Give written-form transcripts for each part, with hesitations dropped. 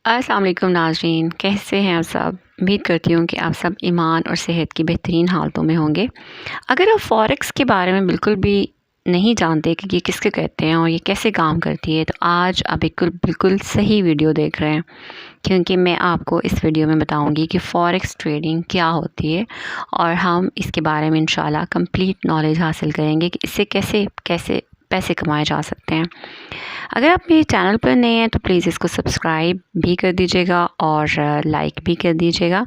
अस्सलाम वालेकुम नाज़रीन, कैसे हैं आप सब। उम्मीद करती हूँ कि आप सब ईमान और सेहत की बेहतरीन हालतों में होंगे। अगर आप फ़ॉरेक्स के बारे में बिल्कुल भी नहीं जानते कि ये किसके कहते हैं और ये कैसे काम करती है, तो आज आप बिल्कुल बिल्कुल सही वीडियो देख रहे हैं, क्योंकि मैं आपको इस वीडियो में बताऊंगी कि फ़ॉरेक्स ट्रेडिंग क्या होती है और हम इसके बारे में इंशाल्लाह कंप्लीट नॉलेज हासिल करेंगे कि इससे कैसे कैसे पैसे कमाए जा सकते हैं। अगर आप मेरे चैनल पर नए हैं तो प्लीज़ इसको सब्सक्राइब भी कर दीजिएगा और लाइक भी कर दीजिएगा,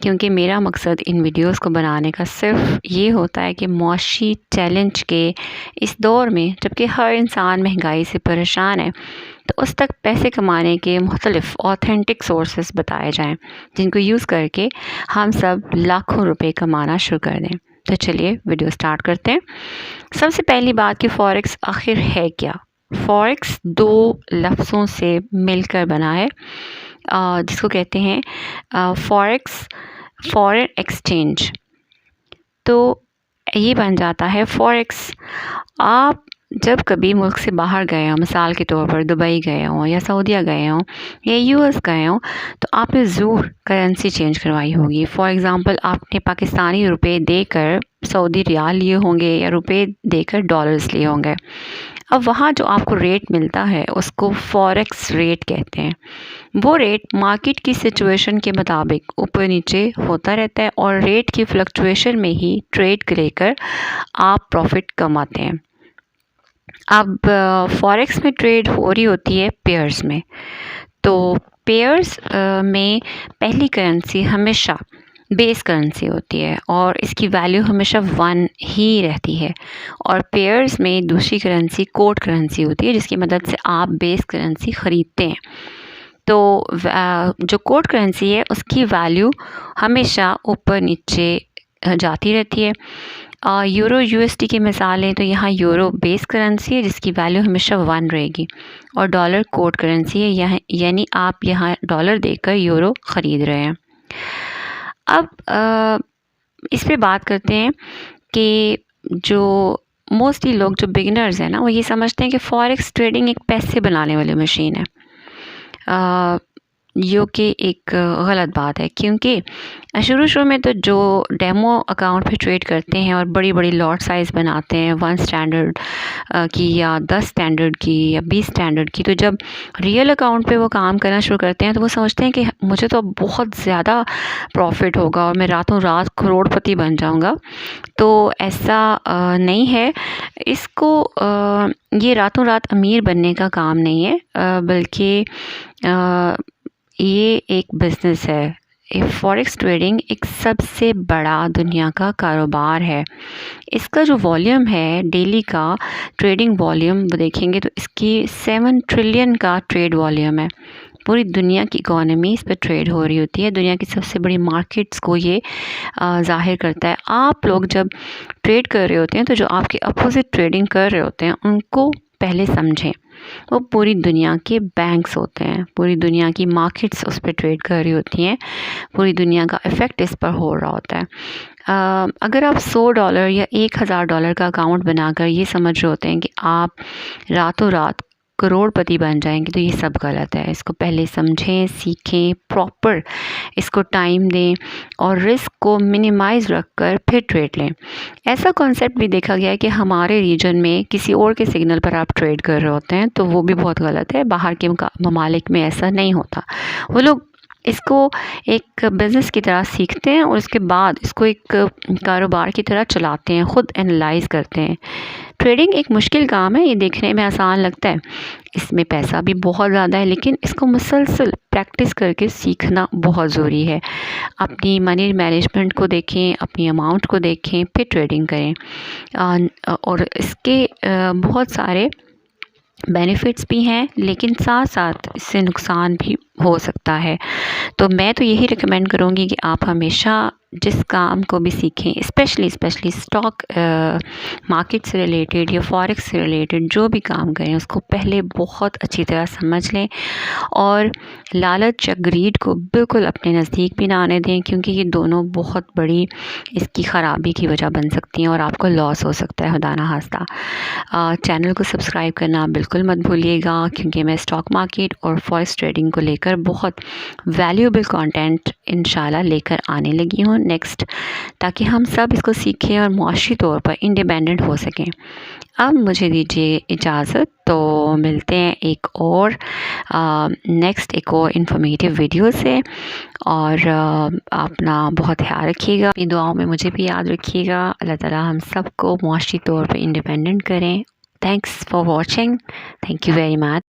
क्योंकि मेरा मकसद इन वीडियोस को बनाने का सिर्फ ये होता है कि मुआशी चैलेंज के इस दौर में, जबकि हर इंसान महंगाई से परेशान है, तो उस तक पैसे कमाने के मुख्तलिफ ऑथेंटिक सोर्सेस बताए जाएं, जिनको यूज़ करके हम सब लाखों रुपए कमाना शुरू कर दें। तो चलिए वीडियो स्टार्ट करते हैं। सबसे पहली बात कि फ़ॉरेक्स आखिर है क्या। फ़ॉरेक्स दो लफ्ज़ों से मिलकर बना है, जिसको कहते हैं फ़ॉरेक्स फॉरेन एक्सचेंज। तो ये बन जाता है फ़ॉरेक्स। आप जब कभी मुल्क से बाहर गए हों, मिसाल के तौर पर दुबई गए हों या सऊदीया गए हों या यूएस गए हों, तो आपने ज़रूर करेंसी चेंज करवाई होगी। फॉर एग्ज़ाम्पल, आपने पाकिस्तानी रुपए देकर सऊदी रियाल लिए होंगे या रुपए देकर डॉलर्स लिए होंगे। अब वहाँ जो आपको रेट मिलता है उसको फ़ॉरेक्स रेट कहते हैं। वो रेट मार्केट की सिचुएशन के मुताबिक ऊपर नीचे होता रहता है और रेट की फ्लक्चुएशन में ही ट्रेड लेकर आप प्रॉफिट कमाते हैं। अब फ़ॉरेक्स में ट्रेड हो रही होती है पेयर्स में। तो पेयर्स में पहली करेंसी हमेशा बेस करेंसी होती है और इसकी वैल्यू हमेशा 1 ही रहती है, और पेयर्स में दूसरी करेंसी कोड करेंसी होती है, जिसकी मदद से आप बेस करेंसी ख़रीदते हैं। तो जो कोड करेंसी है उसकी वैल्यू हमेशा ऊपर नीचे जाती रहती है। यूरो यूएसडी की मिसाल है, तो यहाँ यूरो बेस करेंसी है जिसकी वैल्यू हमेशा 1 रहेगी, और डॉलर कोड करेंसी है, यहाँ यानी आप यहाँ डॉलर देकर यूरो ख़रीद रहे हैं। अब इस पे बात करते हैं कि जो मोस्टली लोग जो बिगिनर्स हैं ना, वो ये समझते हैं कि फ़ॉरेक्स ट्रेडिंग एक पैसे बनाने वाली मशीन है, जो कि एक गलत बात है, क्योंकि शुरू में तो जो डेमो अकाउंट पे ट्रेड करते हैं और बड़ी बड़ी लॉट साइज़ बनाते हैं 1 स्टैंडर्ड की या 10 स्टैंडर्ड की या 20 स्टैंडर्ड की, तो जब रियल अकाउंट पे वो काम करना शुरू करते हैं तो वो समझते हैं कि मुझे तो बहुत ज़्यादा प्रॉफिट होगा और मैं रातों रात करोड़पति बन जाऊंगा। तो ऐसा नहीं है। इसको ये रातों रात अमीर बनने का काम नहीं है, बल्कि ये एक बिज़नेस है। फ़ॉरेक्स ट्रेडिंग एक सबसे बड़ा दुनिया का कारोबार है। इसका जो वॉल्यूम है डेली का ट्रेडिंग वॉल्यूम, वो देखेंगे तो इसकी 7 ट्रिलियन का ट्रेड वॉल्यूम है। पूरी दुनिया की इकोनॉमी इस पर ट्रेड हो रही होती है। दुनिया की सबसे बड़ी मार्केट्स को ये ज़ाहिर करता है। आप लोग जब ट्रेड कर रहे होते हैं तो जो आपके अपोजिट ट्रेडिंग कर रहे होते हैं उनको पहले समझें। वो पूरी दुनिया के बैंक्स होते हैं, पूरी दुनिया की मार्केट्स उस पर ट्रेड कर रही होती हैं, पूरी दुनिया का इफ़ेक्ट इस पर हो रहा होता है। अगर आप $100 या $1000 का अकाउंट बनाकर ये समझ रहे होते हैं कि आप रातों रात करोड़पति बन जाएंगे, तो ये सब गलत है। इसको पहले समझें, सीखें, प्रॉपर इसको टाइम दें और रिस्क को मिनिमाइज़ रखकर फिर ट्रेड लें। ऐसा कॉन्सेप्ट भी देखा गया है कि हमारे रीजन में किसी और के सिग्नल पर आप ट्रेड कर रहे होते हैं, तो वो भी बहुत गलत है। बाहर के ममालिक में ऐसा नहीं होता। वो लोग इसको एक बिज़नेस की तरह सीखते हैं और उसके बाद इसको एक कारोबार की तरह चलाते हैं, ख़ुद एनालाइज करते हैं। ट्रेडिंग एक मुश्किल काम है, ये देखने में आसान लगता है, इसमें पैसा भी बहुत ज़्यादा है, लेकिन इसको मुसलसल प्रैक्टिस करके सीखना बहुत ज़रूरी है। अपनी मनी मैनेजमेंट को देखें, अपनी अमाउंट को देखें, फिर ट्रेडिंग करें। और इसके बहुत सारे बेनिफिट्स भी हैं, लेकिन साथ साथ इससे नुकसान भी हो सकता है। तो मैं तो यही रिकमेंड करूँगी कि आप हमेशा जिस काम को भी सीखें, स्पेशली स्टॉक मार्केट से रिलेटेड या फॉरेक्स से रिलेटेड जो भी काम करें उसको पहले बहुत अच्छी तरह समझ लें और लालच या ग्रीड को बिल्कुल अपने नज़दीक भी ना आने दें, क्योंकि ये दोनों बहुत बड़ी इसकी ख़राबी की वजह बन सकती हैं और आपको लॉस हो सकता है खुदा ना खास्ता। चैनल को सब्सक्राइब करना बिल्कुल मत भूलिएगा, क्योंकि मैं स्टॉक मार्केट और फॉरेक्स ट्रेडिंग को लेकर बहुत वैल्यूएबल कंटेंट इंशाल्लाह लेकर आने लगी हूँ नेक्स्ट, ताकि हम सब इसको सीखें और मुआशी तौर पर इंडिपेंडेंट हो सकें। अब मुझे दीजिए इजाज़त, तो मिलते हैं एक और नेक्स्ट एक और इन्फॉर्मेटिव वीडियो से। और अपना बहुत ख्याल रखिएगा, अपनी दुआओं में मुझे भी याद रखिएगा। अल्लाह ताला हम सबको मुआशी तौर पर इंडिपेंडेंट करें। Thanks for watching. Thank you very much.